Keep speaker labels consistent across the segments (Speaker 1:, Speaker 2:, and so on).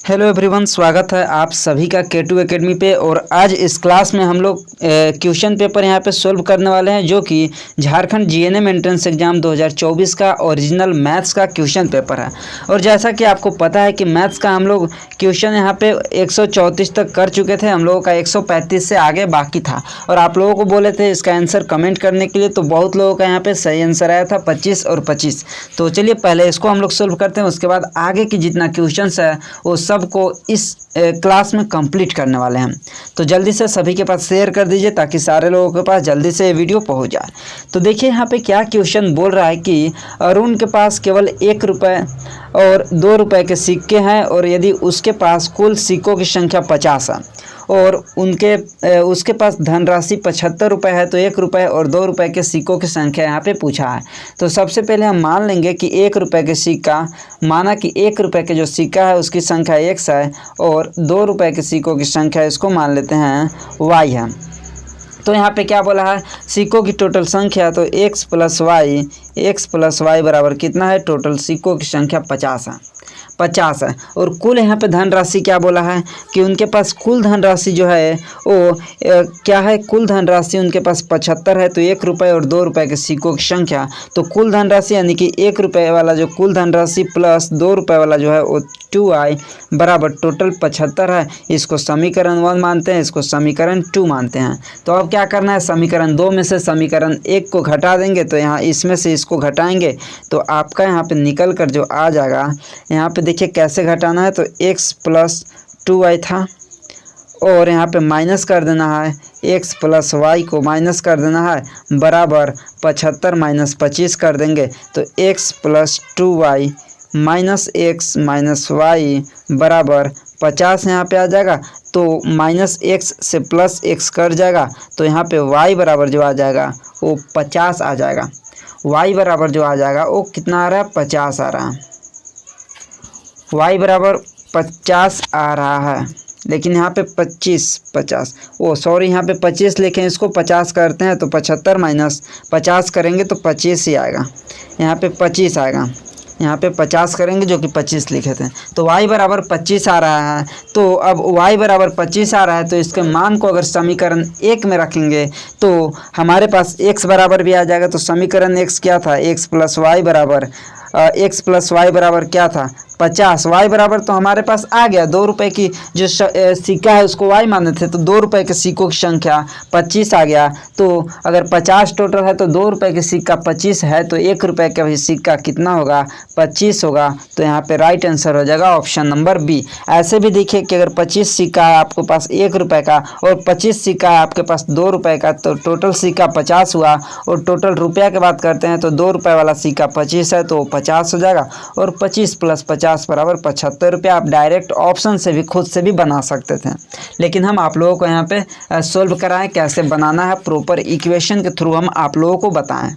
Speaker 1: Hello everyone, स्वागत है आप सभी का K2 एकेडमी पे। और आज इस क्लास में हम लोग क्वेश्चन पेपर यहाँ पे सोल्व करने वाले हैं, जो कि झारखंड जीएनएम एंट्रेंस एग्जाम 2024 का ओरिजिनल मैथ्स का क्वेश्चन पेपर है। और जैसा कि आपको पता है कि मैथ्स का हम लोग क्वेश्चन यहाँ पे 134 तक कर चुके थे, हम लोगों का 135 से आगे बाकी था। और आप लोगों को बोले थे इसका आंसर कमेंट करने के लिए, तो बहुत लोगों का यहाँ पे सही आंसर आया था 25 और 25। तो चलिए पहले इसको हम लोग सोल्व करते हैं, उसके बाद आगे की जितना क्वेश्चन है वो सबको इस क्लास में कंप्लीट करने वाले हैं। तो जल्दी से सभी के पास शेयर कर दीजिए ताकि सारे लोगों के पास जल्दी से ये वीडियो पहुंच जाए। तो देखिए यहाँ पे क्या क्वेश्चन बोल रहा है कि अरुण के पास केवल 1 रुपये और 2 रुपये के सिक्के हैं, और यदि उसके पास कुल सिक्कों की संख्या 50 है और उसके पास धनराशि 75 रुपये है, तो 1 रुपये और 2 रुपये के सिक्कों की संख्या यहाँ पे पूछा है। तो सबसे पहले हम मान लेंगे कि 1 रुपये के सिक्का, माना कि 1 रुपये के जो सिक्का है उसकी संख्या x है, और 2 रुपये के सिक्कों की संख्या इसको मान लेते हैं y है। तो यहाँ पे क्या बोला है, सिक्कों की टोटल संख्या, तो x प्लस वाई बराबर कितना है, टोटल सिक्कों की संख्या 50 है। और कुल यहाँ पे धनराशि क्या बोला है कि उनके पास कुल धनराशि जो है वो क्या है, कुल धनराशि उनके पास 75 है। तो 1 रुपये और 2 रुपये के सिक्कों की संख्या, तो कुल धनराशि यानी कि 1 रुपये वाला जो कुल धनराशि प्लस 2 रुपये वाला जो है वो 2i बराबर टोटल 75 है। इसको समीकरण 1 मानते हैं, इसको समीकरण 2 मानते हैं। तो अब क्या करना है, समीकरण 2 में से समीकरण 1 को घटा देंगे, तो यहाँ इसमें से इसको घटाएंगे तो आपका यहाँ पे निकल कर जो आ जाएगा, यहाँ पे देखिए कैसे घटाना है। तो x प्लस 2y था, और यहाँ पे माइनस कर देना है, x प्लस वाई को माइनस कर देना है, बराबर 75 माइनस 25 कर देंगे। तो x plus 2y minus x minus Y बराबर 50 यहाँ पे आ जाएगा। तो माइनस x से प्लस x कर जाएगा, तो यहाँ पे y बराबर जो आ जाएगा वो 50 आ जाएगा। y बराबर जो आ जाएगा वो कितना आ रहा है, 50 आ रहा है। y बराबर 50 आ रहा है, लेकिन यहाँ पे 25 लिखे हैं, इसको 50 करते हैं तो 75 माइनस 50 करेंगे तो 25 ही आएगा। यहाँ पे 25 आएगा, यहाँ पे 50 करेंगे जो कि 25 लिखे थे। तो y बराबर 25 आ रहा है। तो अब y बराबर 25 आ रहा है, तो इसके मान को अगर समीकरण 1 में रखेंगे तो हमारे पास x बराबर भी आ जाएगा। तो समीकरण x क्या था, x प्लस वाई बराबर क्या था, 50। y बराबर तो हमारे पास आ गया, 2 रुपये की जो सिक्का है उसको y माने थे, तो 2 रुपये के सिक्कों की संख्या 25 आ गया। तो अगर 50 टोटल है तो 2 रुपये के सिक्का 25 है, तो 1 रुपये का भी सिक्का कितना होगा, 25 होगा। तो यहाँ पे राइट आंसर हो जाएगा ऑप्शन नंबर बी। ऐसे भी देखिए कि अगर 25 सिक्का है आपके पास 1 रुपये का, और 25 सिक्का है आपके पास 2 रुपये का, तो टोटल सिक्का 50 हुआ। और टोटल रुपया की बात करते हैं तो 2 रुपये वाला सिक्का 25 है, तो 50 हो जाएगा। और 25 प्लस 50 बराबर 75 रुपये। आप डायरेक्ट ऑप्शन से भी खुद से भी बना सकते थे, लेकिन हम आप लोगों को यहाँ पे सोल्व कराएं, कैसे बनाना है प्रॉपर इक्वेशन के थ्रू हम आप लोगों को बताएं।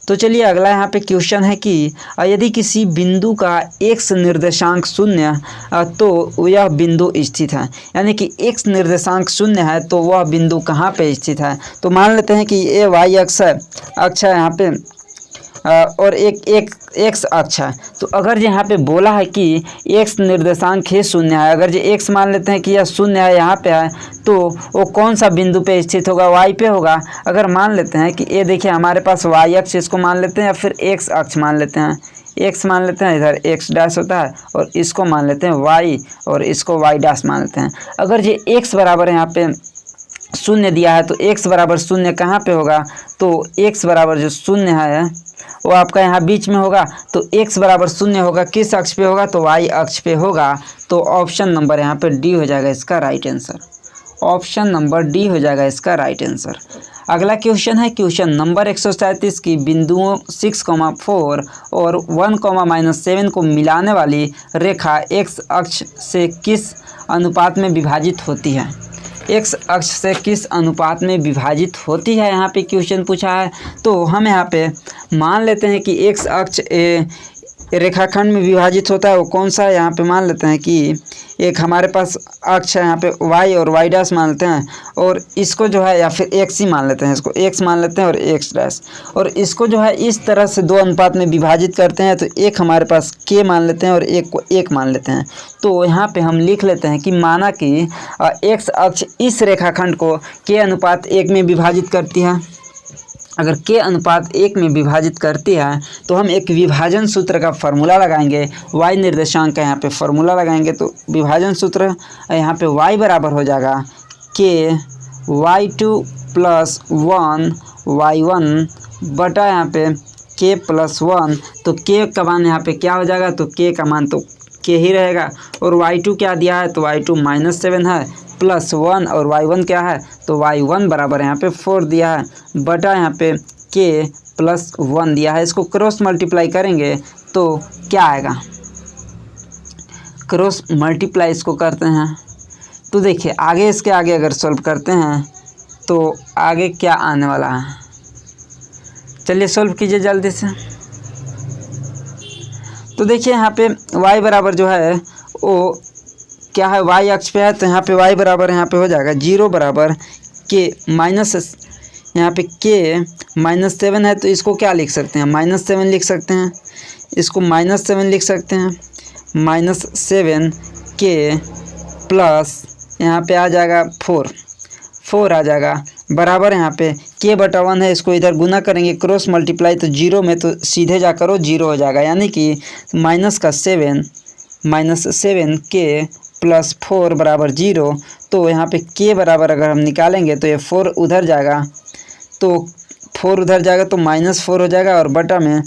Speaker 1: तो चलिए अगला यहाँ पे क्वेश्चन है कि यदि किसी बिंदु का x निर्देशांक 0 तो यह बिंदु स्थित है। यानी कि x निर्देशांक 0 है तो वह बिंदु कहाँ पे स्थित है। तो मान लेते हैं कि ये y अक्ष है यहाँ पे, और एक x अक्ष है। तो अगर यहाँ पे बोला है कि x निर्देशांक ही 0 है, अगर जो x मान लेते हैं कि यह 0 है यहाँ पे है, तो वो कौन सा बिंदु पे स्थित होगा, y पे होगा। अगर मान लेते हैं कि ये देखिए हमारे पास y अक्ष, इसको मान लेते हैं, या फिर x अक्ष मान लेते हैं, x मान लेते हैं, इधर x डैश होता है, और इसको मान लेते हैं y, और इसको y डैश मान लेते हैं। अगर ये x बराबर यहाँ पे 0 दिया है, तो x बराबर 0 कहाँ पे होगा, तो x बराबर जो 0 है वो आपका यहाँ बीच में होगा। तो x बराबर 0 होगा, किस अक्ष पे होगा, तो y अक्ष पे होगा। तो ऑप्शन नंबर यहाँ पे डी हो जाएगा इसका right answer. Option number D हो जाएगा इसका राइट आंसर। अगला क्वेश्चन है क्वेश्चन नंबर 137 की बिंदुओं 6,4 और 1,-7 को मिलाने वाली रेखा x अक्ष से किस अनुपात में विभाजित होती है। x अक्ष से किस अनुपात में विभाजित होती है, यहाँ पे क्वेश्चन पूछा है। तो हम यहाँ पे मान लेते हैं कि x अक्ष रेखाखंड में विभाजित होता है वो कौन सा है। यहाँ पे मान लेते हैं कि एक हमारे पास अक्ष है यहाँ पे y और y डैश मान लेते हैं, और इसको जो है या फिर x ही मान लेते हैं, इसको x मान लेते हैं और x डैश, और इसको जो है इस तरह से दो अनुपात में विभाजित करते हैं। तो एक हमारे पास k मान लेते हैं और एक को 1 मान लेते हैं। तो यहाँ पे हम लिख लेते हैं कि माना कि x अक्ष इस रेखाखंड को k अनुपात 1 में विभाजित करती है। अगर k अनुपात 1 में विभाजित करती है तो हम एक विभाजन सूत्र का फॉर्मूला लगाएंगे, y निर्देशांक का यहाँ पे फॉर्मूला लगाएंगे। तो विभाजन सूत्र यहाँ पे y बराबर हो जाएगा k y2 + 1 y1 बटा यहाँ पे k + 1। तो k का मान यहाँ पे क्या हो जाएगा, तो k का मान तो k ही रहेगा, और y2 क्या दिया है, तो y2 -7 है, +1 और y1 क्या है, तो y1 बराबर यहाँ पे 4 दिया है, बटा यहाँ पे k + 1 दिया है। इसको क्रॉस मल्टीप्लाई करेंगे तो क्या आएगा, क्रॉस मल्टीप्लाई इसको करते हैं तो देखिए आगे इसके आगे अगर सॉल्व करते हैं तो आगे क्या आने वाला है। चलिए सॉल्व कीजिए जल्दी से। तो देखिए यहाँ पे y बराबर जो है वो क्या है, y अक्ष पे है, तो यहाँ पे y बराबर यहाँ पे हो जाएगा 0 बराबर k माइनस, यहाँ पे k -7 है, तो इसको क्या लिख सकते हैं, -7 लिख सकते हैं, इसको -7 लिख सकते हैं, -7 k प्लस यहाँ पे आ जाएगा 4 आ जाएगा, बराबर यहाँ पे k बटा 1 है, इसको इधर गुना करेंगे क्रॉस मल्टीप्लाई, तो 0 में तो सीधे जा करो 0 हो जाएगा, यानी कि -7 k + 4 बराबर 0। तो यहाँ पे k बराबर अगर हम निकालेंगे तो ये 4 उधर जाएगा, तो 4 उधर जाएगा तो -4 हो जाएगा, और बटा में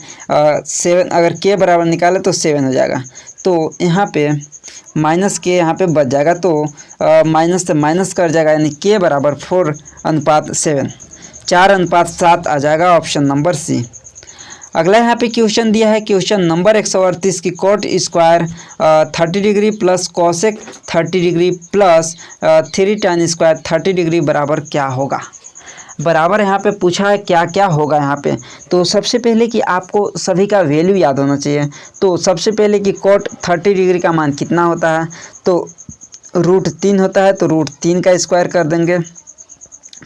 Speaker 1: 7 अगर k बराबर निकाले तो 7 हो जाएगा। तो यहाँ पे -k यहाँ पे बच जाएगा, तो माइनस से माइनस कर जाएगा, यानी k बराबर 4:7, 4:7 आ जाएगा, ऑप्शन नंबर सी। अगला यहाँ पे क्वेश्चन दिया है, क्वेश्चन नंबर 138 की coat square 30 degree plus cosec 30 degree plus 3 tan square 30 degree बराबर क्या होगा। बराबर यहाँ पे पूछा है क्या क्या होगा यहाँ पे। तो सबसे पहले कि आपको सभी का वैल्यू याद होना चाहिए। तो सबसे पहले कि कोट 30 डिग्री का मान कितना होता है, तो √3 होता है, तो √3 का स्क्वायर कर देंगे,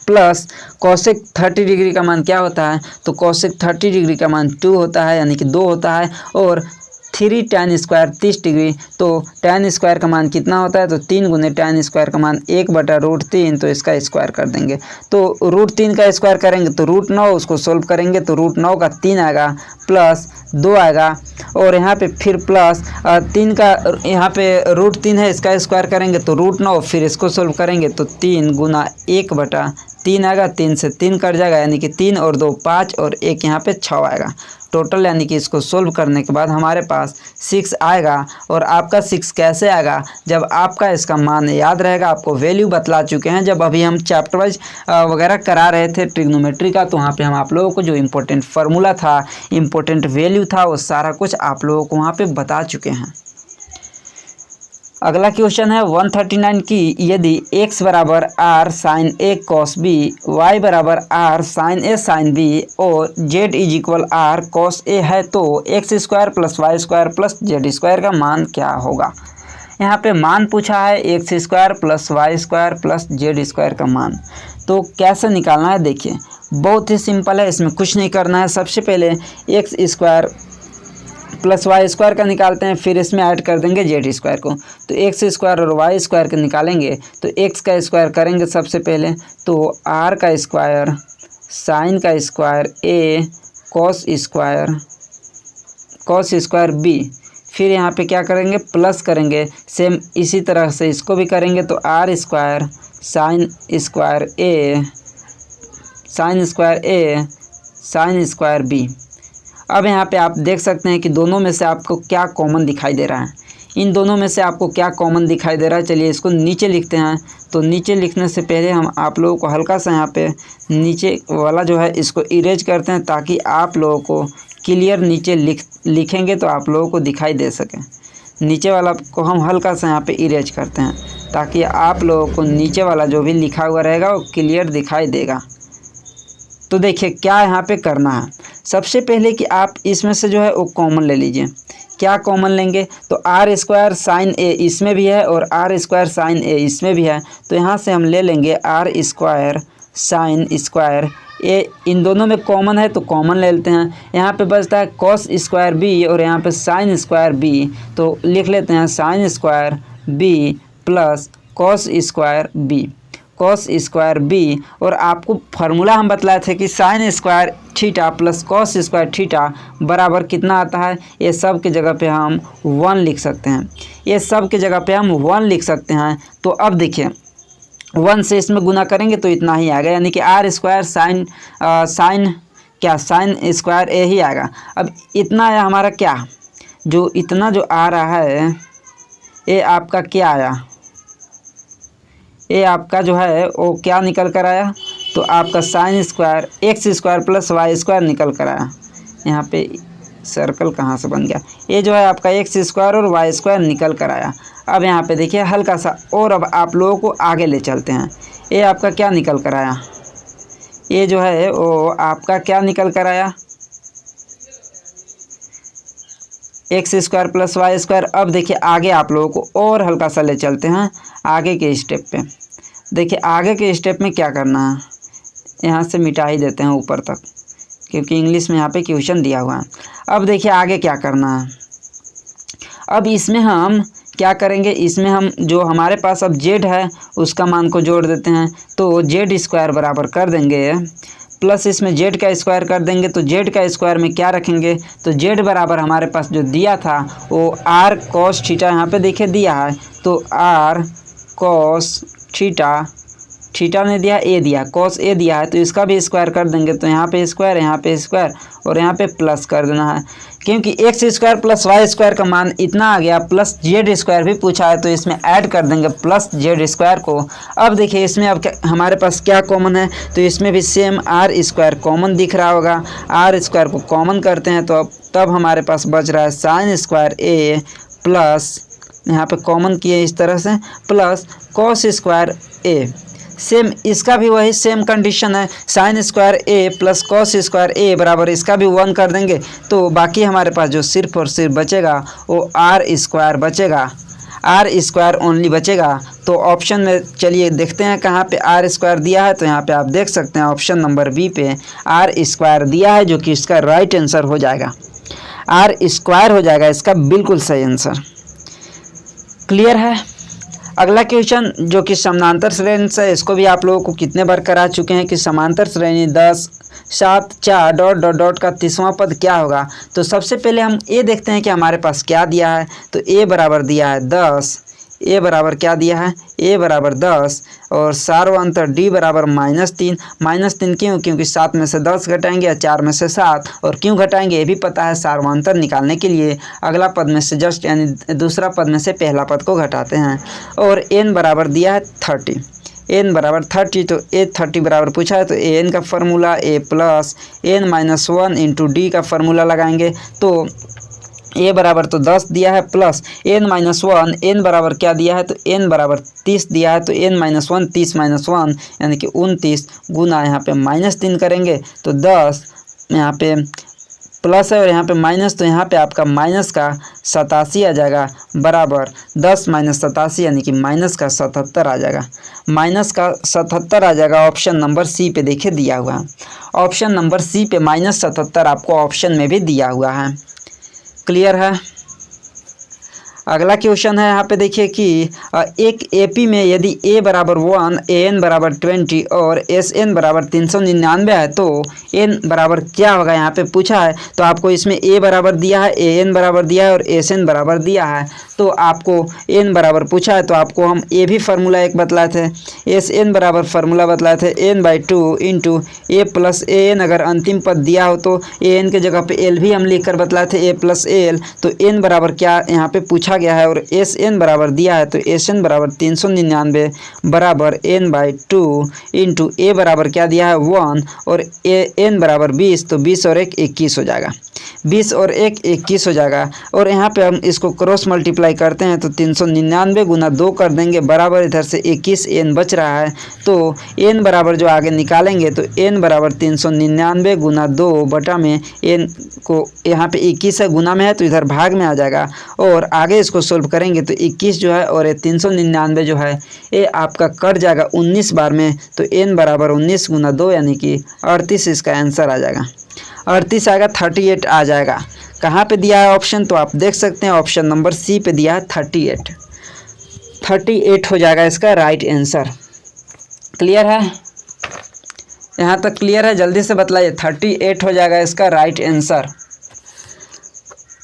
Speaker 1: प्लस कोसेक 30 डिग्री का मान क्या होता है, तो कोसेक 30 डिग्री का मान 2 होता है, यानी कि 2 होता है, और 3 tan स्क्वायर 30 डिग्री, तो tan स्क्वायर का मान कितना होता है, तो 3 गुने tan स्क्वायर का मान 1/√3, तो इसका स्क्वायर कर देंगे। तो √3 का स्क्वायर करेंगे तो √9, उसको सोल्व करेंगे तो √9 का 3 आएगा, प्लस 2 आएगा, और यहाँ पे फिर प्लस 3 का यहाँ पे √3 है, इसका स्क्वायर करेंगे तो √9, फिर इसको सोल्व करेंगे तो 3 गुना 1/3 आएगा, 3 से 3 कट जाएगा, यानी कि 3 और 2 5 और 1 यहाँ पे 6 आएगा टोटल, यानी कि इसको सोल्व करने के बाद हमारे पास 6 आएगा। और आपका 6 कैसे आएगा, जब आपका इसका मान याद रहेगा। आपको वैल्यू बतला चुके हैं जब अभी हम चैप्टर वाइज वगैरह करा रहे थे ट्रिग्नोमेट्री का, तो वहाँ पे हम आप लोगों को जो इम्पोर्टेंट फार्मूला था, इम्पोर्टेंट वैल्यू था, वो सारा कुछ आप लोगों को वहाँ पे बता चुके हैं। अगला क्वेश्चन है 139 की, यदि x बराबर r sin a cos b, y बराबर r sin a sin b और z = r cos a है, तो x² + y² + z² का मान क्या होगा। यहाँ पे मान पूछा है x² + y² + z² का मान। तो कैसे निकालना है, देखिए बहुत ही सिंपल है, इसमें कुछ नहीं करना है। सबसे पहले x² + y² का निकालते हैं, फिर इसमें ऐड कर देंगे z² को। तो x² और y² के निकालेंगे तो x का स्क्वायर करेंगे सबसे पहले, तो r का स्क्वायर साइन का square a cos square b, फिर यहाँ पे क्या करेंगे प्लस करेंगे, सेम इसी तरह से इसको भी करेंगे, तो r² sine square a sine square b। अब यहाँ पे आप देख सकते हैं कि दोनों में से आपको क्या कॉमन दिखाई दे रहा है, इन दोनों में से आपको क्या कॉमन दिखाई दे रहा है। चलिए इसको नीचे लिखते हैं। तो नीचे लिखने से पहले हम आप लोगों को हल्का सा यहाँ पे नीचे वाला जो है इसको इरेज करते हैं, ताकि आप लोगों को क्लियर नीचे लिखेंगे तो आप लोगों को दिखाई दे सके। नीचे वाला को हम हल्का सा यहाँ पे इरेज करते हैं, ताकि आप लोगों को नीचे वाला जो भी लिखा हुआ रहेगा वो क्लियर दिखाई देगा। तो देखिए क्या यहाँ पे करना है, सबसे पहले कि आप इसमें से जो है वो कॉमन ले लीजिए। क्या कॉमन लेंगे, तो आर स्क्वायर साइन ए इसमें भी है और आर स्क्वायर साइन ए इसमें भी है, तो यहाँ से हम ले लेंगे आर स्क्वायर साइन स्क्वायर ए, इन दोनों में कॉमन है तो कॉमन ले लेते हैं। यहाँ पे बचता है कॉस स्क्वायर बी और यहाँ पे साइन स्क्वायर बी, तो लिख लेते हैं sine square B plus cos square B, cos square B. और आपको फार्मूला हम बतलाए थे कि sine square theta plus cos square theta बराबर कितना आता है, ये सब की जगह पे हम 1 लिख सकते हैं, ये सब की जगह पे हम 1 लिख सकते हैं। तो अब देखिए 1 से इसमें गुना करेंगे तो इतना ही आएगा, यानी कि R square sine sine square A ही आएगा। अब इतना है हमारा क्या, जो इतना जो आ रहा है ये आपका क्या आया, ये आपका जो है वो क्या निकल कर आया, तो आपका sine square X square plus Y square निकल कर आया। यहाँ पे सर्कल कहाँ से बन गया, ये जो है आपका एक्स स्क्वायर और वाई स्क्वायर निकल कर आया। अब यहाँ पे देखिए हल्का सा और अब आप लोगों को आगे ले चलते हैं, ये आपका क्या निकल कर आया, ये जो है वो आपका क्या निकल कर आया, X square plus Y square. अब देखिए आगे आप लोगों को और हल्का सा ले चलते हैं आगे के स्टेप पे। देखिए आगे के स्टेप में क्या करना है, यहाँ से मिटा ही देते हैं ऊपर तक क्योंकि इंग्लिश में यहाँ पे क्वेश्चन दिया हुआ है। अब देखिए आगे क्या करना है, अब इसमें हम क्या करेंगे, इसमें हम जो हमारे पास अब जेड है उसका मान को जोड़ देते हैं, तो जेड स्क्वायर बराबर कर देंगे प्लस इसमें जेड का स्क्वायर कर देंगे, तो जेड का स्क्वायर में क्या रखेंगे, तो जेड बराबर हमारे पास जो दिया था वो आर कॉस थीटा, यहाँ पे देखिए दिया है, तो आर कॉस थीटा, थीटा ने दिया ए दिया, कॉस ए दिया है, तो इसका भी स्क्वायर कर देंगे, तो यहाँ पे स्क्वायर यहाँ पे स्क्वायर और यहाँ पे प्लस कर देना है, क्योंकि X square plus Y square का मान इतना आ गया, प्लस जेड स्क्वायर भी पूछा है तो इसमें ऐड कर देंगे प्लस जेड स्क्वायर को। अब देखिए इसमें अब हमारे पास क्या कॉमन है, तो इसमें भी सेम आर स्क्वायर कॉमन दिख रहा होगा, आर स्क्वायर को कॉमन करते हैं तो अब तब हमारे पास बच रहा है साइन स्क्वायर ए प्लस, यहाँ पे कॉमन किए इस तरह से, प्लस कॉस स्क्वायर ए। सेम इसका भी वही सेम कंडीशन है, साइन स्क्वायर ए प्लस कॉस स्क्वायर ए बराबर इसका भी 1 कर देंगे, तो बाकी हमारे पास जो सिर्फ और सिर्फ बचेगा वो आर स्क्वायर बचेगा, आर स्क्वायर ओनली बचेगा। तो ऑप्शन में चलिए देखते हैं कहाँ पे आर स्क्वायर दिया है, तो यहाँ पे आप देख सकते हैं ऑप्शन नंबर बी पे आर स्क्वायर दिया है, जो कि इसका राइट आंसर हो जाएगा, आर स्क्वायर हो जाएगा इसका बिल्कुल सही आंसर। क्लियर है। अगला क्वेश्चन जो कि समांतर श्रेणी से, इसको भी आप लोगों को कितने बार करा चुके हैं कि समांतर श्रेणी 10 7 4 डॉट डॉट डॉट का 30वां पद क्या होगा। तो सबसे पहले हम ये देखते हैं कि हमारे पास क्या दिया है, तो ए बराबर दिया है 10, ए बराबर क्या दिया है, ए बराबर 10 और सार्वंतर डी बराबर -3, -3 क्यों, क्योंकि 7 में से 10 घटाएंगे या 4 में से 7, और क्यों घटाएंगे ये भी पता है, सार्वंतर निकालने के लिए अगला पद में से जस्ट यानी दूसरा पद में से पहला पद को घटाते हैं। और एन बराबर दिया है 30, एन बराबर 30, तो ए 30 बराबर पूछा है, तो ए एन का फार्मूला ए प्लस एन -1 इंटू डी का फार्मूला लगाएंगे, तो ए बराबर तो 10 दिया है प्लस एन -1, एन बराबर क्या दिया है, तो एन बराबर 30 दिया है, तो एन -1 30 -1 यानी कि 29 गुना यहाँ पे -3 करेंगे, तो 10 यहाँ पे प्लस है और यहाँ पे माइनस, तो यहाँ पे आपका माइनस का 87 आ जाएगा, बराबर 10 - 87 यानी कि माइनस का 77 आ जाएगा, माइनस का 77 आ जाएगा। ऑप्शन नंबर सी पे देखिए दिया हुआ है, ऑप्शन नंबर सी पे -77 आपको ऑप्शन में भी दिया हुआ है। क्लियर है। अगला क्वेश्चन है यहाँ पे देखिए कि एक एपी में यदि ए बराबर 1, ए एन बराबर 20 और एस एन बराबर 399 है, तो एन बराबर क्या होगा यहाँ पे पूछा है। तो आपको इसमें ए बराबर दिया है, ए एन बराबर दिया है और एस एन बराबर दिया है, तो आपको एन बराबर पूछा है, तो आपको हम ए भी फार्मूला एक बतलाए थे, एस एन बराबर फार्मूला बतलाए थे n/2 into A plus A N. अगर अंतिम पद दिया हो तो ए एन के जगह पे एल भी हम लिख कर बतलाए थे, ए प्लस एल। तो एन बराबर क्या यहाँ पे पूछा कहा गया है और एस एन बराबर दिया है, तो एस एन बराबर 399 बराबर n बाई 2 इंटू ए बराबर क्या दिया है 1 और एन बराबर 20, तो 20 और 1 21 हो जाएगा, 20 और 1 21 हो जाएगा। और यहाँ पे हम इसको क्रॉस मल्टीप्लाई करते हैं तो 399 गुना 2 कर देंगे बराबर इधर से 21 n बच रहा है, तो n बराबर जो आगे निकालेंगे तो n बराबर 399 गुना 2 बटा में n को यहाँ पे 21 है, गुना में है तो इधर भाग में आ जाएगा और आगे इसको सोल्व करेंगे तो 21 जो है और ये 399 जो है ये आपका कट जाएगा 19 बार में, तो n बराबर 19 गुना 2 यानी कि 38 इसका आंसर आ जाएगा। 38 आएगा, 38 आ जाएगा। कहाँ पे दिया है ऑप्शन, तो आप देख सकते हैं ऑप्शन नंबर सी पे दिया है 38। 38 हो जाएगा इसका राइट आंसर। क्लियर है, यहाँ तक क्लियर है? जल्दी से बतलाइए, 38 हो जाएगा इसका राइट आंसर।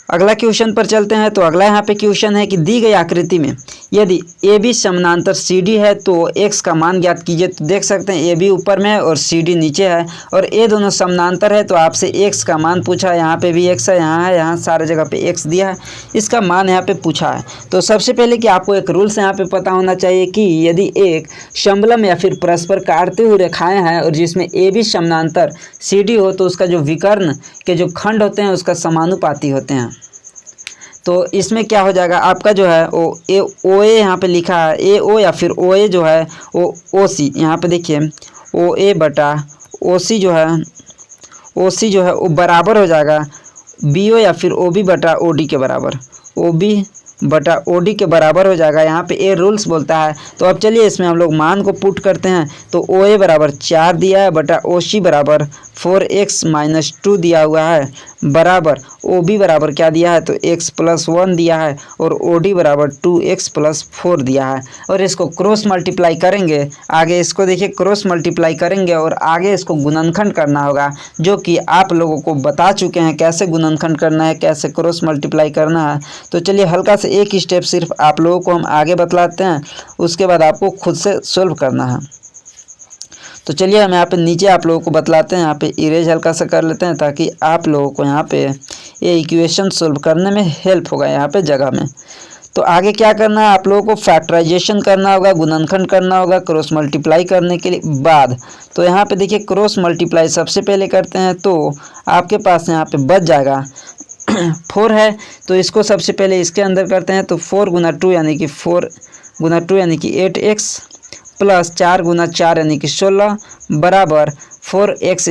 Speaker 1: अगला क्वेश्चन पर चलते हैं। तो अगला यहाँ पे क्वेश्चन है कि दी गई आकृति में यदि ए बी समानांतर सी डी है तो एक्स का मान ज्ञात कीजिए। तो देख सकते हैं ए बी ऊपर में है और सी डी नीचे है और ए दोनों समानांतर है, तो आपसे एक्स का मान पूछा है। यहाँ पे भी एक्स है, यहाँ सारे जगह पे एक्स दिया है, इसका मान यहाँ पे पूछा है। तो सबसे पहले कि आपको एक रूल्स यहाँ पे पता होना चाहिए कि यदि एक समलंब या फिर परस्पर काटते हुए रेखाएं हैं और जिसमें ए बी समानांतर सी डी हो तो उसका जो विकर्ण के जो खंड होते हैं उसका समानुपाती होते हैं। तो इसमें क्या हो जाएगा आपका जो है ओ ए यहाँ पे लिखा है ए ओ या फिर ओ ए जो है ओ सी, यहाँ पे देखिए ओ ए बटा ओ सी जो है वो बराबर हो जाएगा बी ओ या फिर ओ बी बटा ओ डी के बराबर, ओ बी बटा ओ डी के बराबर हो जाएगा। यहाँ पे ए रूल्स बोलता है। तो अब चलिए इसमें हम लोग मान को पुट करते हैं। तो ओ ए बराबर 4 दिया है बटा ओ सी बराबर 4x माइनस 2 दिया हुआ है बराबर ओ बी बराबर क्या दिया है, तो x प्लस 1 दिया है और ओ डी बराबर 2x प्लस 4 दिया है। और इसको क्रॉस मल्टीप्लाई करेंगे, आगे इसको देखिए क्रॉस मल्टीप्लाई करेंगे और आगे इसको गुणनखंड करना होगा, जो कि आप लोगों को बता चुके हैं कैसे गुणनखंड करना है, कैसे क्रॉस मल्टीप्लाई करना है। तो चलिए हल्का से एक स्टेप सिर्फ आप लोगों को हम आगे बतलाते हैं, उसके बाद आपको खुद से सोल्व करना है। तो चलिए हम यहाँ पे नीचे आप लोगों को बतलाते हैं, यहाँ पे इरेज हल्का सा कर लेते हैं ताकि आप लोगों को यहाँ पे ये इक्वेशन सोल्व करने में हेल्प होगा यहाँ पे जगह में। तो आगे क्या करना है, आप लोगों को फैक्टराइजेशन करना होगा, गुणनखंड करना होगा क्रॉस मल्टीप्लाई करने के लिए बाद। तो यहाँ पे देखिए क्रॉस मल्टीप्लाई सबसे पहले करते हैं तो आपके पास यहाँ पे बच जाएगा 4 है, तो इसको सबसे पहले इसके अंदर करते हैं। तो 4 गुना 2 यानी कि 4 गुना 2 यानी कि 8x प्लस 4 गुना 4 यानी कि 16 बराबर 4x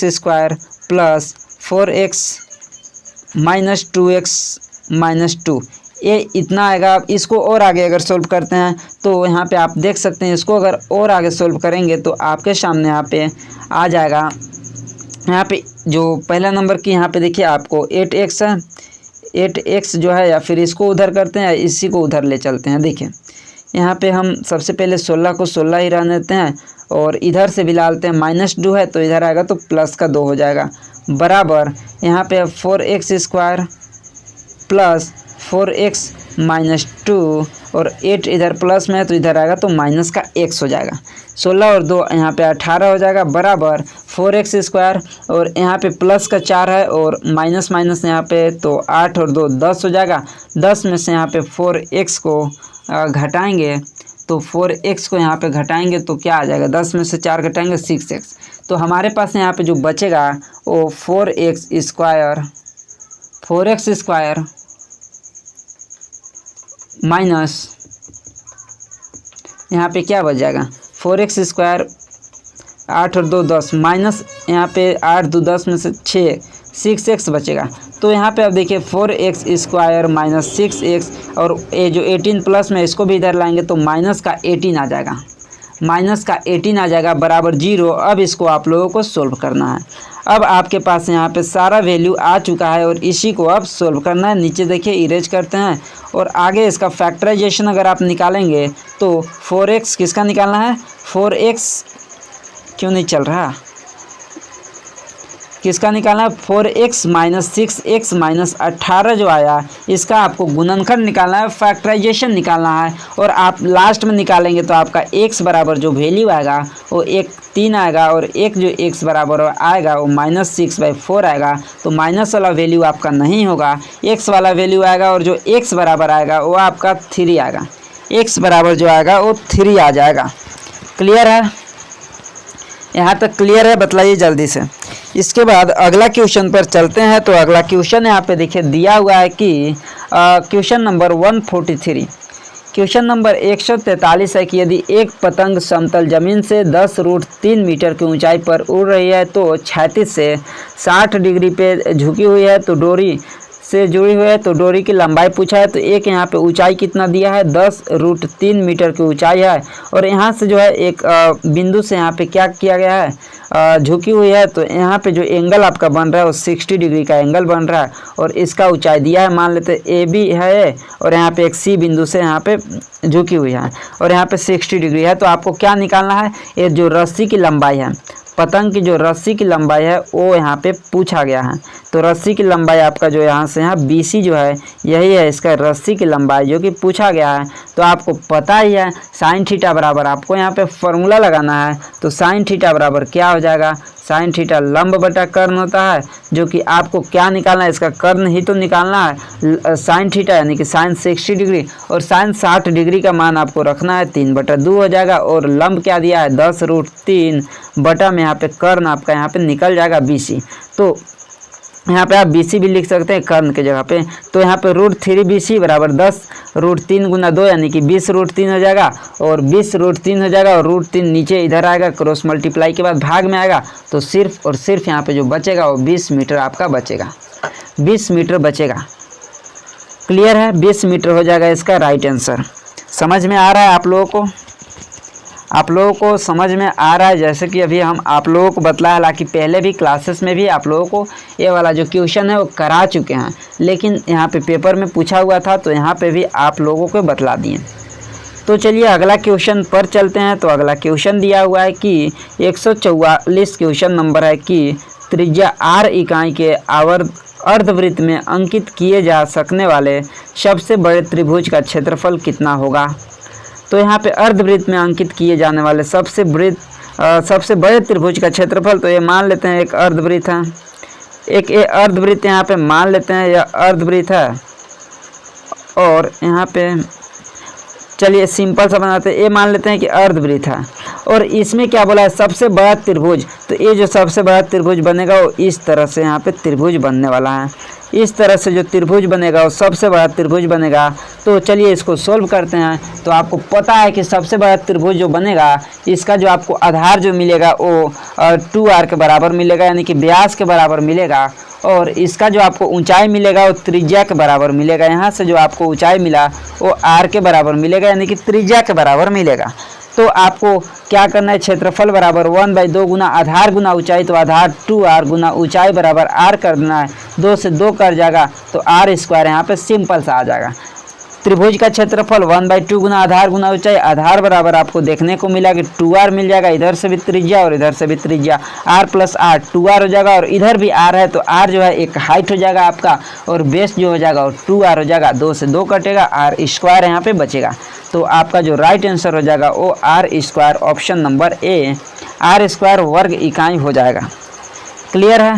Speaker 1: square plus 4x minus 2x minus 2, ये इतना आएगा। अब इसको और आगे अगर सोल्व करते हैं तो यहाँ पे आप देख सकते हैं, इसको अगर और आगे सोल्व करेंगे तो आपके सामने यहाँ पे आ जाएगा। यहाँ पे जो पहला नंबर की यहाँ पे देखिए आपको 8x है, 8x जो है, या फिर इसको उधर करते हैं, इसी को उधर ले चलते हैं। देखिए यहाँ पे हम सबसे पहले 16 को 16 ही रहने देते हैं और इधर से भी डालते हैं, माइनस 2 है तो इधर आएगा तो प्लस का 2 हो जाएगा बराबर यहाँ पे 4x square plus 4x minus 2 और 8 इधर प्लस में है तो इधर आएगा तो माइनस का x हो जाएगा। 16 और 2 यहाँ पे 18 हो जाएगा बराबर 4x स्क्वायर और यहाँ पे प्लस का 4 है और माइनस माइनस यहाँ पे तो 8 और 2 10 हो जाएगा। 10 में से यहाँ पे 4x को घटाएंगे तो 4x को यहाँ पे घटाएंगे तो क्या आ जाएगा, 10 में से 4 घटाएंगे 6x। तो हमारे पास यहाँ पे जो बचेगा वो 4x स्क्वायर माइनस यहाँ पे क्या बच जाएगा 4x स्क्वायर 8 और 2 10 माइनस यहाँ पे 8 2 10 में से 6x बचेगा। तो यहाँ पे अब देखिए 4x स्क्वायर माइनस 6x और ये जो 18 प्लस में इसको भी इधर लाएंगे तो माइनस का 18 आ जाएगा, माइनस का 18 आ जाएगा बराबर 0। अब इसको आप लोगों को सोल्व करना है। अब आपके पास यहाँ पे सारा वैल्यू आ चुका है और इसी को अब सोल्व करना है। नीचे देखिए इरेज करते हैं और आगे इसका फैक्टराइजेशन अगर आप निकालेंगे तो 4x किसका निकालना है, 4x क्यों नहीं चल रहा, किसका निकालना है, 4x माइनस 6x माइनस 18 जो आया इसका आपको गुणनखंड निकालना है, फैक्टराइजेशन निकालना है। और आप लास्ट में निकालेंगे तो आपका x बराबर जो वैल्यू आएगा वो 3 आएगा, और एक जो x बराबर आएगा वो -6/4 आएगा। तो माइनस वाला वैल्यू आपका नहीं होगा, x वाला वैल्यू आएगा, और जो x बराबर आएगा वो आपका 3 आएगा। x बराबर जो आएगा वो 3 आ जाएगा। क्लियर है, यहाँ तक क्लियर है, बताइए जल्दी से। इसके बाद अगला क्वेश्चन पर चलते हैं। तो अगला क्वेश्चन यहाँ पे देखिए दिया हुआ है कि क्वेश्चन नंबर 143, क्वेश्चन नंबर 143 है कि यदि एक पतंग समतल जमीन से 10√3 मीटर की ऊंचाई पर उड़ रही है तो क्षैतिज से 60 डिग्री पे झुकी हुई है, तो डोरी से जुड़ी हुई है, तो डोरी की लंबाई पूछा है। तो एक यहाँ पे ऊंचाई कितना दिया है, 10√3 मीटर की ऊंचाई है, और यहाँ से जो है एक बिंदु से यहाँ पे क्या किया गया है, झुकी हुई है। तो यहाँ पे जो एंगल आपका बन रहा है वो 60 डिग्री का एंगल बन रहा है, और इसका ऊंचाई दिया है, मान लेते हैं AB है, और यहाँ पे एक C बिंदु से यहाँ पे झुकी हुई है, और यहाँ पे 60 डिग्री है। तो आपको क्या निकालना है, ये जो रस्सी की लंबाई है, पतंग की जो रस्सी की लंबाई है वो यहाँ पे पूछा गया है। तो रस्सी की लंबाई आपका जो यहाँ से यहाँ BC जो है यही है इसका रस्सी की लंबाई जो कि पूछा गया है। तो आपको पता ही है साइन थीटा बराबर, आपको यहाँ पे फॉर्मूला लगाना है। तो साइन थीटा बराबर क्या हो जाएगा, साइन थीटा लंब बटा कर्ण होता है, जो कि आपको क्या निकालना है, इसका कर्ण ही तो निकालना है। साइन थीटा यानी कि साइन 60 डिग्री, और साइन 60 डिग्री का मान आपको रखना है 3/2 हो जाएगा, और लंब क्या दिया है 10√3 बटा में यहाँ पे कर्ण आपका यहाँ पे निकल जाएगा BC। तो यहाँ पे आप BC भी लिख सकते हैं कर्ण के जगह पे। तो यहाँ पे √3 BC बराबर 10√3 गुना 2 यानी कि 20√3 हो जाएगा, और 20√3 हो जाएगा, और √3 नीचे इधर आएगा, क्रॉस मल्टीप्लाई के बाद भाग में आएगा। तो सिर्फ और सिर्फ यहाँ पे जो बचेगा वो 20 मीटर आपका बचेगा, 20 मीटर बचेगा। क्लियर है, 20 मीटर हो जाएगा इसका राइट आंसर। समझ में आ रहा है आप लोगों को, आप लोगों को समझ में आ रहा है। जैसे कि अभी हम आप लोगों को बतलाया, हालांकि पहले भी क्लासेस में भी आप लोगों को ये वाला जो क्वेश्चन है वो करा चुके हैं, लेकिन यहाँ पे पेपर में पूछा हुआ था तो यहाँ पे भी आप लोगों को बतला दिए। तो चलिए अगला क्वेश्चन पर चलते हैं। तो अगला क्वेश्चन दिया हुआ है कि 144 क्वेश्चन नंबर है कि त्रिज्या R इकाई के अर्धवृत्त में अंकित किए जा सकने वाले सबसे बड़े त्रिभुज का क्षेत्रफल कितना होगा। तो यहाँ पे अर्धवृत्त में अंकित किए जाने वाले सबसे बड़े त्रिभुज का क्षेत्रफल, तो ये मान लेते हैं एक अर्धवृत्त है, एक ये अर्धवृत्त यहाँ पे मान लेते हैं यह अर्धवृत्त है, और यहाँ पे चलिए सिंपल सा बनाते हैं, ये मान लेते हैं कि अर्धवृत्त है, और इसमें क्या बोला है सबसे बड़ा त्रिभुज। तो ये जो सबसे बड़ा त्रिभुज बनेगा वो इस तरह से यहाँ पे त्रिभुज बनने वाला है, इस तरह से जो त्रिभुज बनेगा वो सबसे बड़ा त्रिभुज बनेगा। तो चलिए इसको सोल्व करते हैं। तो आपको पता है कि सबसे बड़ा त्रिभुज जो बनेगा इसका जो आपको आधार जो मिलेगा वो 2r के बराबर मिलेगा, यानी कि व्यास के बराबर मिलेगा, और इसका जो आपको ऊंचाई मिलेगा वो त्रिज्या के बराबर मिलेगा। यहाँ से जो आपको ऊंचाई मिला वो r के बराबर मिलेगा, यानी कि त्रिज्या के बराबर मिलेगा। तो आपको क्या करना है, क्षेत्रफल बराबर 1/2 गुना आधार गुना ऊंचाई, तो आधार 2r गुना ऊंचाई बराबर r कर देना है, 2 से 2 कर जाएगा, तो r² यहाँ पे सिंपल सा आ जाएगा। त्रिभुज का क्षेत्रफल 1/2 गुना आधार गुना ऊंचाई, आधार बराबर आपको देखने को मिला कि 2r मिल जाएगा, इधर से भी त्रिज्या और इधर से भी त्रिज्या, r + r 2r हो जाएगा, और इधर भी r है तो r जो है एक हाइट हो जाएगा आपका, और बेस जो हो जाएगा वो 2r हो जाएगा, 2 से 2 कटेगा, r² यहाँ पे बचेगा। तो आपका जो राइट आंसर हो जाएगा वो r², option number A r² वर्ग इकाई हो जाएगा। क्लियर है,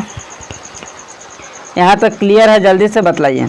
Speaker 1: यहाँ तक क्लियर है, जल्दी से बतलाइए।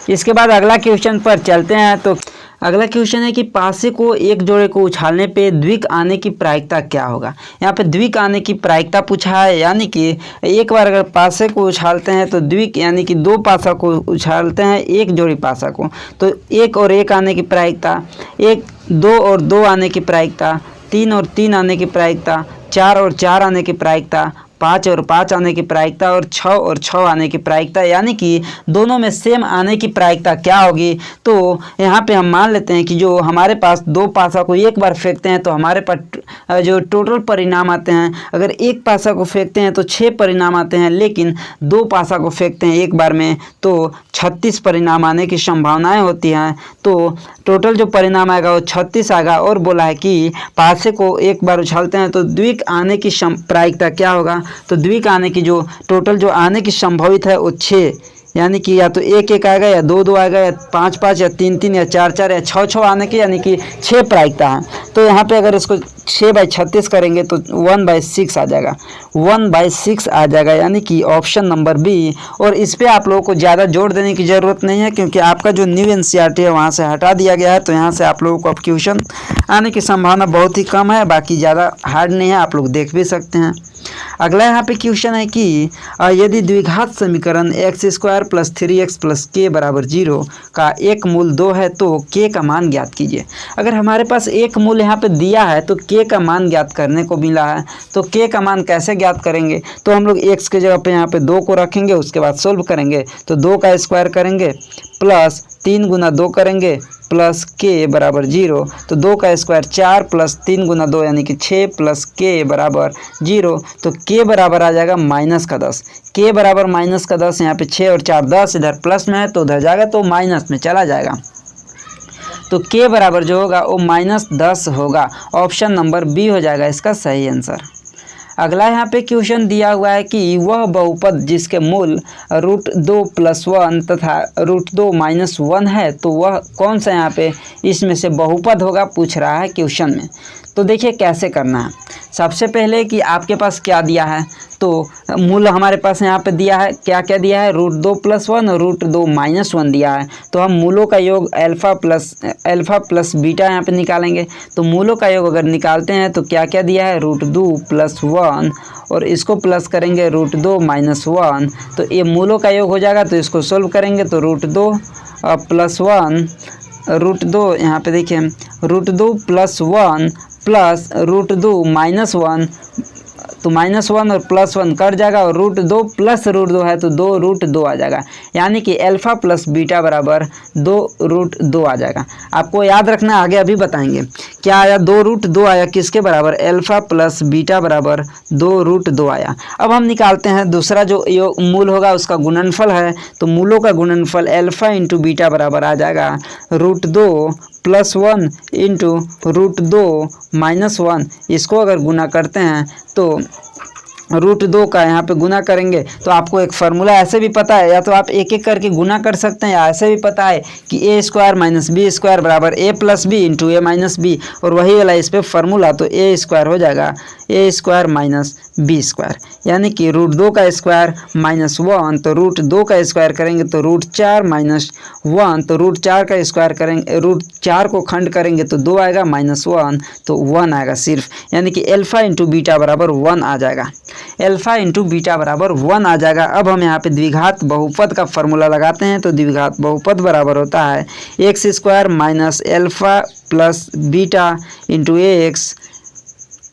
Speaker 1: इसके बाद अगला क्वेश्चन पर चलते हैं। तो अगला क्वेश्चन है कि पासे को एक जोड़े को उछालने पे द्विक आने की प्रायिकता क्या होगा। यहाँ पे द्विक आने की प्रायिकता पूछा है, यानी कि एक बार अगर पासे को उछालते हैं तो द्विक यानी कि 2 पासा को उछालते हैं एक जोड़ी पासा को, तो 1 और 1 आने की प्रायिकता, 1 2 और 2 आने की प्रायिकता, 3 और 3 आने की प्रायिकता, 4 और 4 आने की प्रायिकता, 5 और 5 आने की प्रायिकता, और 6 और 6 आने की प्रायिकता, यानी कि दोनों में सेम आने की प्रायिकता क्या होगी। तो यहाँ पे हम मान लेते हैं कि जो हमारे पास 2 पासा को एक बार फेंकते हैं तो हमारे पास जो टोटल परिणाम आते हैं, अगर 1 पासा को फेंकते हैं तो 6 परिणाम आते हैं, लेकिन 2 पासा को फेंकते हैं एक बार में तो 36 परिणाम आने की संभावनाएं होती हैं। तो टोटल जो परिणाम आएगा वो 36 आएगा, और बोला है कि पासे को एक बार उछालते हैं तो द्विक आने की प्रायिकता क्या होगा। तो द्विक आने की जो टोटल जो आने की संभावित है वो 6, यानी कि या तो 1 1 आएगा या 2 2 आएगा या 5 5 या 3 3 या 4 4 या 6 6 आने की, यानी कि 6 प्रायिकता है। तो यहाँ पे अगर इसको 6/36 करेंगे तो 1/6 आ जाएगा, 1/6 आ जाएगा, यानी कि ऑप्शन नंबर बी। और इस पर आप लोगों को ज़्यादा जोर देने की ज़रूरत नहीं है, क्योंकि आपका जो न्यू एनसीईआरटी है वहाँ से हटा दिया गया है। तो यहाँ से आप लोगों को अब क्वेश्चन आने की संभावना बहुत ही कम है, बाकी ज़्यादा हार्ड नहीं है, आप लोग देख भी सकते हैं। अगला यहाँ पे क्वेश्चन है कि यदि द्विघात समीकरण x² + 3x + k = 0 का एक मूल 2 है तो k का मान ज्ञात कीजिए। अगर हमारे पास एक मूल यहाँ पे दिया है तो k का मान ज्ञात करने को मिला है, तो k का मान कैसे ज्ञात करेंगे? तो हम लोग x के जगह पे यहाँ पे 2 को रखेंगे, उसके बाद सोल्व करेंगे तो 2 का स्क्वायर करेंगे प्लस 3 × 2 करेंगे प्लस k = 0। तो 2 का स्क्वायर 4 प्लस 3 × 2 यानी कि 6 प्लस k = 0। तो k बराबर आ जाएगा -10। k बराबर -10, यहाँ पे 6 और 4 10, इधर प्लस में है तो उधर जाएगा तो माइनस में चला जाएगा। तो k बराबर जो होगा वो -10 होगा। ऑप्शन नंबर बी हो जाएगा इसका सही आंसर। अगला यहाँ पे क्वेश्चन दिया हुआ है कि वह बहुपद जिसके मूल √2 + 1 तथा √2 - 1 है तो वह कौन सा यहाँ पे इसमें से बहुपद होगा, पूछ रहा है क्वेश्चन में। तो देखिए कैसे करना है। सबसे पहले कि आपके पास क्या दिया है, तो मूल हमारे पास यहाँ पे दिया है, क्या क्या दिया है, √2 + 1 और √2 - 1 दिया है। तो हम मूलों का योग अल्फ़ा प्लस बीटा यहाँ पे निकालेंगे। तो मूलों का योग अगर निकालते हैं तो क्या क्या दिया है, √2 + 1 और इसको प्लस करेंगे √2 - 1, तो ये मूलों का योग हो जाएगा। तो इसको सोल्व करेंगे तो √2 + 1 √2 यहाँ पे देखिए √2 + 1 प्लस √2 - 1, तो -1 और +1 कट जाएगा और √2 + √2 है तो 2 √2 आ जाएगा, यानी कि अल्फ़ा प्लस बीटा बराबर 2 √2 आ जाएगा। आपको याद रखना, आगे अभी बताएंगे क्या आया, 2 √2 आया, किसके बराबर, अल्फ़ा प्लस बीटा बराबर 2 √2 आया। अब हम निकालते हैं दूसरा जो मूल होगा उसका गुणनफल है। तो मूलों का गुणनफल अल्फ़ा × बीटा बराबर आ जाएगा √2 + 1 × √2 - 1। इसको अगर गुना करते हैं तो √2 का यहाँ पे गुना करेंगे तो आपको एक फार्मूला ऐसे भी पता है, या तो आप एक एक करके गुना कर सकते हैं, या ऐसे भी पता है कि a² - b² बराबर a + b × a - b, और वही वाला इस पर फार्मूला, तो a² हो जाएगा a² - b², यानी कि √2 का स्क्वायर -1, तो √2 का स्क्वायर करेंगे तो √4 - 1, तो √4 का स्क्वायर करेंगे, √4 को खंड करेंगे तो 2 आएगा, -1 तो 1 आएगा सिर्फ, यानी कि अल्फ़ा × बीटा बराबर 1 आ जाएगा, अल्फ़ा × बीटा बराबर 1 आ जाएगा। अब हम यहाँ पे द्विघात बहुपद का फार्मूला लगाते हैं। तो द्विघात बहुपद बराबर होता है x² - alpha plus beta × x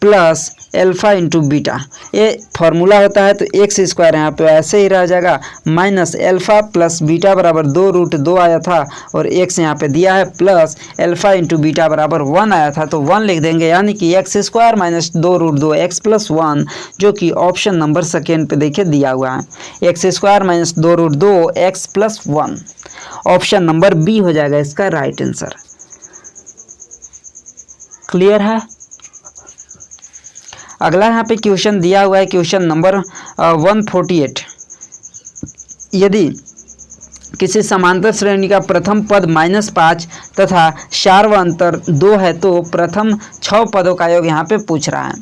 Speaker 1: plus alpha × beta, ये फार्मूला होता है। तो x² यहाँ पे ऐसे ही रह जाएगा, माइनस अल्फ़ा प्लस बीटा बराबर 2 √2 आया था और x यहाँ पे दिया है, प्लस अल्फ़ा × बीटा बराबर 1 आया था तो 1 लिख देंगे, यानी कि x² - 2 √2 x + 1, जो कि ऑप्शन नंबर सेकेंड पे देखिए दिया हुआ है, x² - 2 √2 x + 1। Option number B हो जाएगा इसका राइट आंसर। क्लियर है। अगला यहाँ पे क्वेश्चन दिया हुआ है, क्वेश्चन नंबर 148। यदि किसी समांतर श्रेणी का प्रथम पद -5 तथा सार्वंतर 2 है तो प्रथम 6 पदों का योग यहाँ पे पूछ रहा है।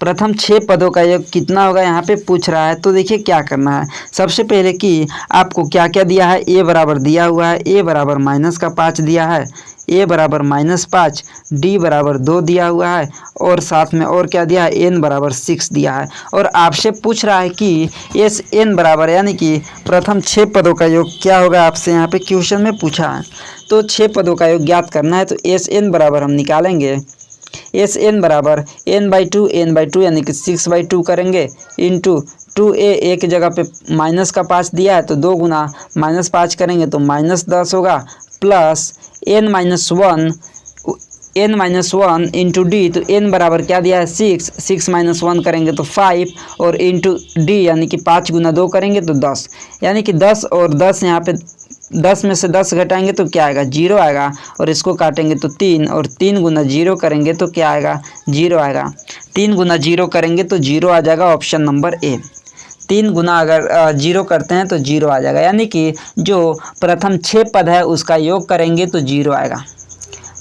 Speaker 1: प्रथम 6 पदों का योग कितना होगा यहाँ पे पूछ रहा है। तो देखिए क्या करना है, सबसे पहले कि आपको क्या क्या दिया है, a बराबर दिया हुआ है, a बराबर -5 दिया है, a बराबर -5, d बराबर 2 दिया हुआ है, और साथ में और क्या दिया है, n बराबर 6 दिया है। और आपसे पूछ रहा है कि n बराबर, यानी कि प्रथम 6 पदों का योग क्या होगा, आपसे यहाँ पे क्वेश्चन में पूछा है। तो 6 पदों का योग ज्ञात करना है। तो n बराबर हम निकालेंगे, n बराबर n/2 यानी कि 6/2 करेंगे, इंटू 2a, एक जगह पे -5 दिया है तो 2 गुना -5 करेंगे तो -10 होगा, प्लस n-1 इंटू डी, तो n बराबर क्या दिया है 6 - 1 करेंगे तो 5, और इंटू डी यानी कि 5 × 2 करेंगे तो 10, यानी कि 10 और 10 यहाँ पे 10 में से 10 घटाएंगे तो क्या आएगा, 0 आएगा। और इसको काटेंगे तो 3, और 3 गुना 0 करेंगे तो क्या आएगा, 0 आएगा। 3 गुना 0 करेंगे तो 0 आ जाएगा, ऑप्शन नंबर ए। 3 गुना अगर 0 करते हैं तो 0 आ जाएगा, यानी कि जो प्रथम 6 पद है उसका योग करेंगे तो 0 आएगा।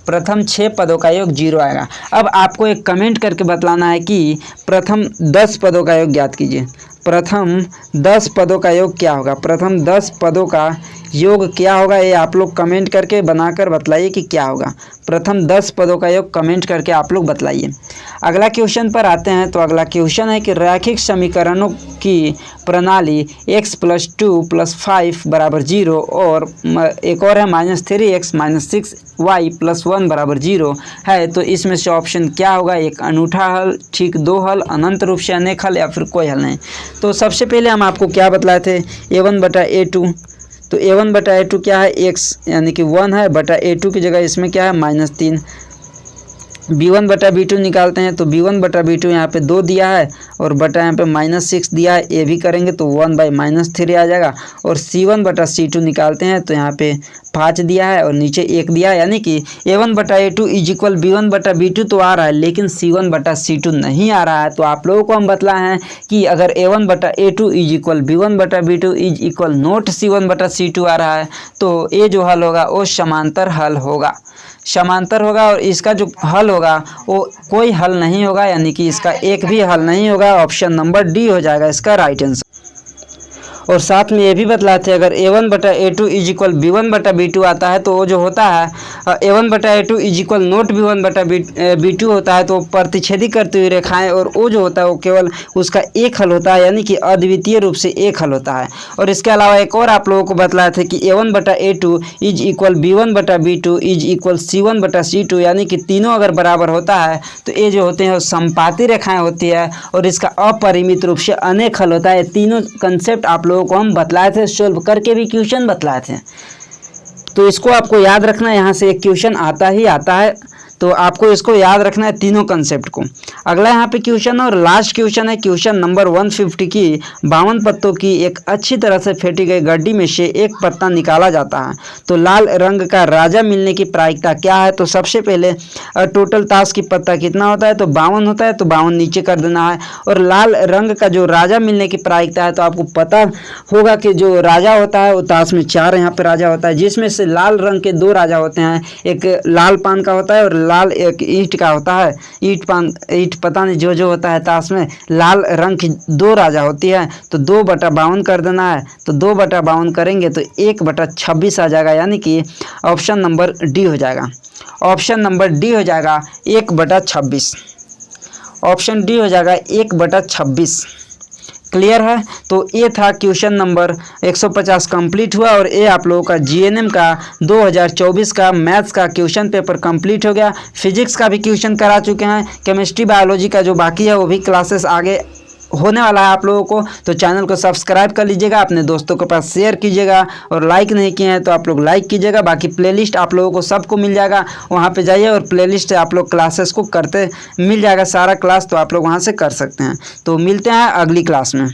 Speaker 1: प्रथम 6 पदों का योग 0 आएगा। अब आपको एक कमेंट करके बतलाना है कि प्रथम 10 पदों का योग ज्ञात कीजिए। प्रथम 10 पदों का योग क्या होगा, प्रथम 10 पदों का योग क्या होगा, ये आप लोग कमेंट करके बनाकर बतलाइए कि क्या होगा। प्रथम 10 पदों का योग कमेंट करके आप लोग बतलाइए। अगला क्वेश्चन पर आते हैं। तो अगला क्वेश्चन है कि रैखिक समीकरणों की प्रणाली x + 2 + 5 = 0 और एक और है -3x - 6y + 1 = 0 है। तो इसमें से ऑप्शन क्या होगा, एक अनूठा हल, ठीक 2 हल, अनंत रूप से अनेक हल, या फिर कोई हल नहीं। तो सबसे पहले हम आपको क्या बतलाए थे, a1/a2। तो a1/a2 क्या है, x यानी कि 1 है, बटा a2 की जगह इसमें क्या है, -3। b1/b2 निकालते हैं। तो b1/b2 यहाँ पे 2 दिया है और बटा यहाँ पे -6 दिया है, ये भी करेंगे तो 1/-3 आ जाएगा। और c1/c2 निकालते हैं तो यहाँ पे 5 दिया है और नीचे 1 दिया है, यानी कि a1/a2 = b1/b2 तो आ रहा है, लेकिन c1/c2 नहीं आ रहा है। तो आप लोगों को हम बतलाए हैं कि अगर a1/a2 = b1/b2 = नोट c1/c2 आ रहा है तो ये जो हल होगा वो समांतर हल होगा, समांतर होगा। और इसका जो हल होगा वो कोई हल नहीं होगा, यानी कि इसका एक भी हल नहीं होगा। ऑप्शन नंबर डी हो जाएगा इसका राइट आंसर। और साथ में ये भी बतलाते हैं, अगर a1/a2 = b1/b2 आता है तो वो जो होता है a1/a2 = नोट b1/b2 होता है तो प्रतिच्छेदी करती हुई रेखाएं, और वो जो होता है वो केवल उसका एक हल होता है, यानी कि अद्वितीय रूप से एक हल होता है। और इसके अलावा एक और आप लोगों को बतलाए थे कि a1/a2 = b1/b2 = c1/c2, यानी कि तीनों अगर बराबर होता है तो ये जो होते हैं समपाती रेखाएं होती है और इसका अपरिमित रूप से अनेक हल होता है। तीनों कंसेप्ट आप लोगों को हम बतलाए थे, सोल्व करके भी क्वेश्चन बतलाए थे। तो इसको आपको याद रखना है, यहाँ से एक क्वेश्चन आता ही आता है, तो आपको इसको याद रखना है तीनों कंसेप्ट को। अगला यहाँ पे क्वेश्चन और लास्ट क्वेश्चन है, क्वेश्चन नंबर 150 की 52 पत्तों की एक अच्छी तरह से फेंटी गई गड्डी में से एक पत्ता निकाला जाता है। तो लाल रंग का राजा मिलने की प्रायिकता क्या है। तो सबसे पहले टोटल ताश की पत्ता कितना होता है, तो 52 होता है, तो 52 नीचे कर देना है। और लाल रंग का जो राजा मिलने की प्रायिकता है, तो आपको पता होगा कि जो राजा होता है वो ताश में 4 यहाँ पे राजा होता है, जिसमें से लाल रंग के 2 राजा होते हैं, एक लाल पान का होता है और लाल एक ईंट का होता है। ईंट पता नहीं जो होता है ताश में, लाल रंग की 2 राजा होती है। तो 2/52 कर देना है। तो 2/52 करेंगे तो 1/26 आ जाएगा, यानी कि ऑप्शन नंबर डी हो जाएगा। ऑप्शन नंबर डी हो जाएगा 1/26। ऑप्शन डी हो जाएगा 1/26। क्लियर है। तो ये था क्वेश्चन नंबर 150 कंप्लीट हुआ, और ये आप लोगों का जीएनएम का 2024 का मैथ्स का क्वेश्चन पेपर कंप्लीट हो गया। फिजिक्स का भी क्वेश्चन करा चुके हैं, केमिस्ट्री बायोलॉजी का जो बाकी है वो भी क्लासेस आगे होने वाला है आप लोगों को। तो चैनल को सब्सक्राइब कर लीजिएगा, अपने दोस्तों के पास शेयर कीजिएगा, और लाइक नहीं किए हैं तो आप लोग लाइक कीजिएगा। बाकी प्लेलिस्ट आप लोगों को सबको मिल जाएगा, वहाँ पे जाइए और प्लेलिस्ट से आप लोग क्लासेस को करते मिल जाएगा सारा क्लास, तो आप लोग वहाँ से कर सकते हैं। तो मिलते हैं अगली क्लास में।